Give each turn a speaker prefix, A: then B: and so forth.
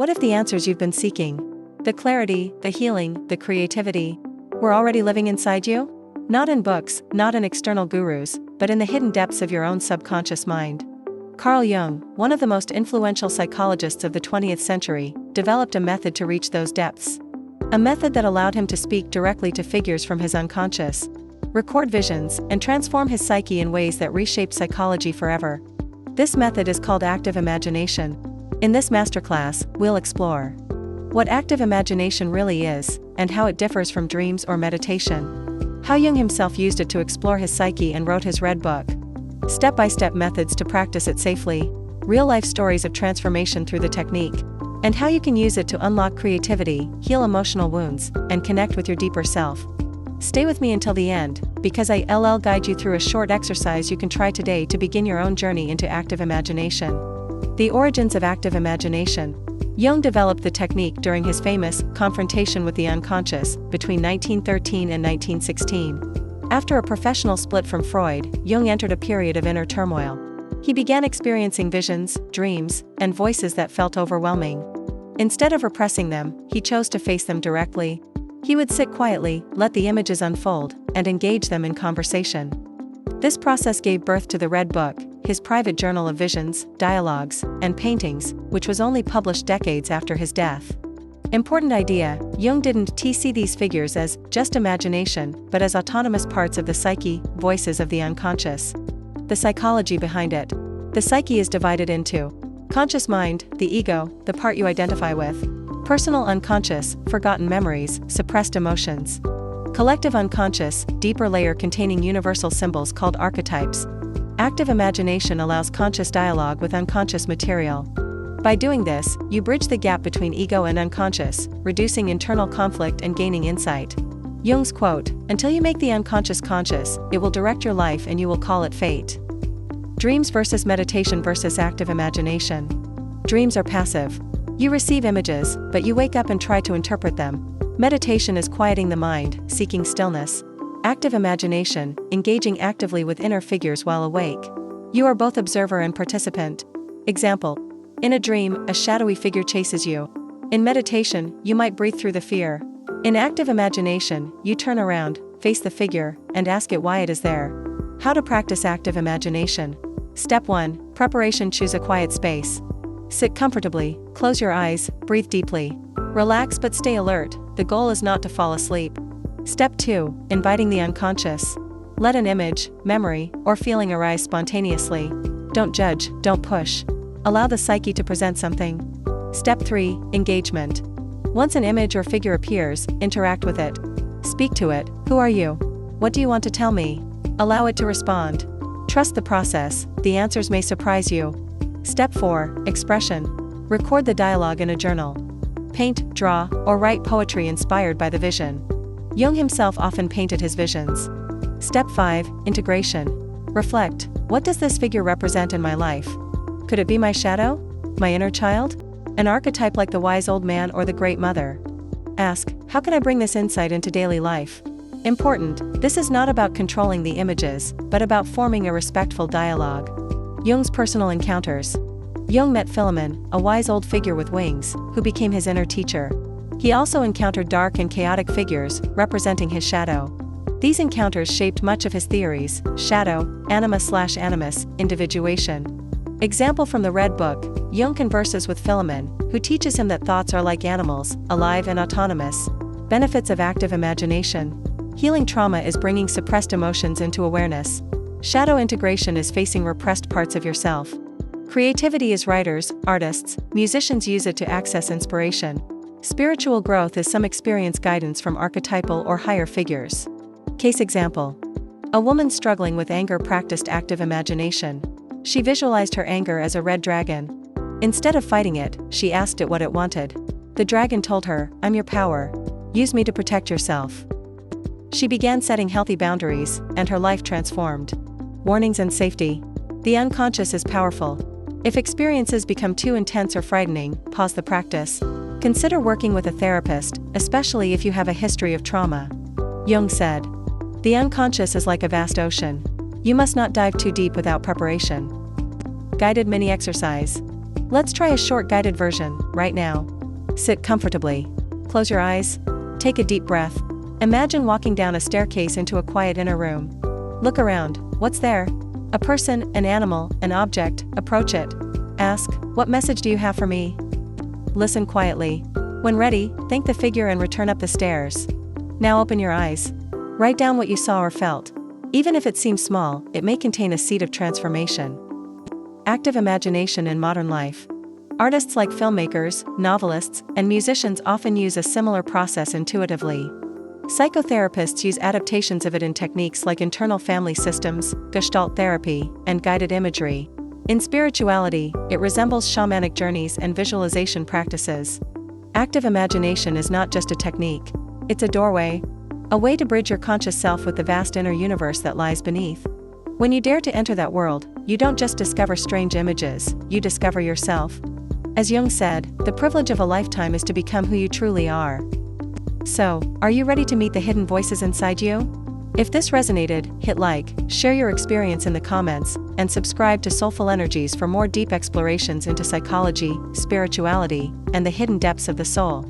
A: What if the answers you've been seeking, the clarity, the healing, the creativity, were already living inside you? Not in books, not in external gurus, but in the hidden depths of your own subconscious mind. Carl Jung, one of the most influential psychologists of the 20th century, developed a method to reach those depths. A method that allowed him to speak directly to figures from his unconscious, record visions, and transform his psyche in ways that reshaped psychology forever. This method is called active imagination. In this masterclass, we'll explore what active imagination really is, and how it differs from dreams or meditation. How Jung himself used it to explore his psyche and wrote his Red Book. Step-by-step methods to practice it safely, real-life stories of transformation through the technique, and how you can use it to unlock creativity, heal emotional wounds, and connect with your deeper self. Stay with me until the end, because I'll guide you through a short exercise you can try today to begin your own journey into active imagination. The origins of active imagination. Jung developed the technique during his famous confrontation with the unconscious between 1913 and 1916. After a professional split from Freud, Jung entered a period of inner turmoil. He began experiencing visions, dreams, and voices that felt overwhelming. Instead of repressing them, he chose to face them directly. He would sit quietly, let the images unfold, and engage them in conversation. This process gave birth to the Red Book, his private journal of visions, dialogues, and paintings, which was only published decades after his death. Important idea: Jung didn't see these figures as just imagination, but as autonomous parts of the psyche, voices of the unconscious. The psychology behind it. The psyche is divided into conscious mind, the ego, the part you identify with; personal unconscious, forgotten memories, suppressed emotions; collective unconscious, deeper layer containing universal symbols called archetypes. Active imagination allows conscious dialogue with unconscious material. By doing this, you bridge the gap between ego and unconscious, reducing internal conflict and gaining insight. Jung's quote, "Until you make the unconscious conscious, it will direct your life and you will call it fate." Dreams versus meditation versus active imagination. Dreams are passive. You receive images, but you wake up and try to interpret them. Meditation is quieting the mind, seeking stillness. Active imagination, engaging actively with inner figures while awake. You are both observer and participant. Example: in a dream, a shadowy figure chases you. In meditation, you might breathe through the fear. In active imagination, you turn around, face the figure, and ask it why it is there. How to practice active imagination. Step 1. Preparation. Choose a quiet space. Sit comfortably, close your eyes, breathe deeply. Relax but stay alert, the goal is not to fall asleep. Step 2. Inviting the unconscious. Let an image, memory, or feeling arise spontaneously. Don't judge, don't push. Allow the psyche to present something. Step 3. Engagement. Once an image or figure appears, interact with it. Speak to it. Who are you? What do you want to tell me? Allow it to respond. Trust the process, the answers may surprise you. Step 4. Expression. Record the dialogue in a journal. Paint, draw, or write poetry inspired by the vision. Jung himself often painted his visions. Step 5. Integration. Reflect. What does this figure represent in my life? Could it be my shadow? My inner child? An archetype like the wise old man or the great mother? Ask, how can I bring this insight into daily life? Important, this is not about controlling the images, but about forming a respectful dialogue. Jung's personal encounters. Jung met Philemon, a wise old figure with wings, who became his inner teacher. He also encountered dark and chaotic figures, representing his shadow. These encounters shaped much of his theories: shadow, anima/animus, individuation. Example from the Red Book: Jung converses with Philemon, who teaches him that thoughts are like animals, alive and autonomous. Benefits of active imagination. Healing trauma is bringing suppressed emotions into awareness. Shadow integration is facing repressed parts of yourself. Creativity is writers, artists, musicians use it to access inspiration. Spiritual growth is some experience guidance from archetypal or higher figures. Case example. A woman struggling with anger practiced active imagination. She visualized her anger as a red dragon. Instead of fighting it, she asked it what it wanted. The dragon told her, "I'm your power. Use me to protect yourself." She began setting healthy boundaries, and her life transformed. Warnings and safety. The unconscious is powerful. If experiences become too intense or frightening, pause the practice. Consider working with a therapist, especially if you have a history of trauma. Jung said, "The unconscious is like a vast ocean. You must not dive too deep without preparation." Guided mini exercise. Let's try a short guided version, right now. Sit comfortably. Close your eyes. Take a deep breath. Imagine walking down a staircase into a quiet inner room. Look around. What's there? A person, an animal, an object. Approach it. Ask, what message do you have for me? Listen quietly. When ready, thank the figure and return up the stairs. Now open your eyes. Write down what you saw or felt. Even if it seems small, it may contain a seed of transformation. Active imagination in modern life. Artists like filmmakers, novelists, and musicians often use a similar process intuitively. Psychotherapists use adaptations of it in techniques like internal family systems, gestalt therapy, and guided imagery. In spirituality, it resembles shamanic journeys and visualization practices. Active imagination is not just a technique, it's a doorway, a way to bridge your conscious self with the vast inner universe that lies beneath. When you dare to enter that world, you don't just discover strange images, you discover yourself. As Jung said, the privilege of a lifetime is to become who you truly are. So, are you ready to meet the hidden voices inside you? If this resonated, hit like, share your experience in the comments, and subscribe to Soulful Energies for more deep explorations into psychology, spirituality, and the hidden depths of the soul.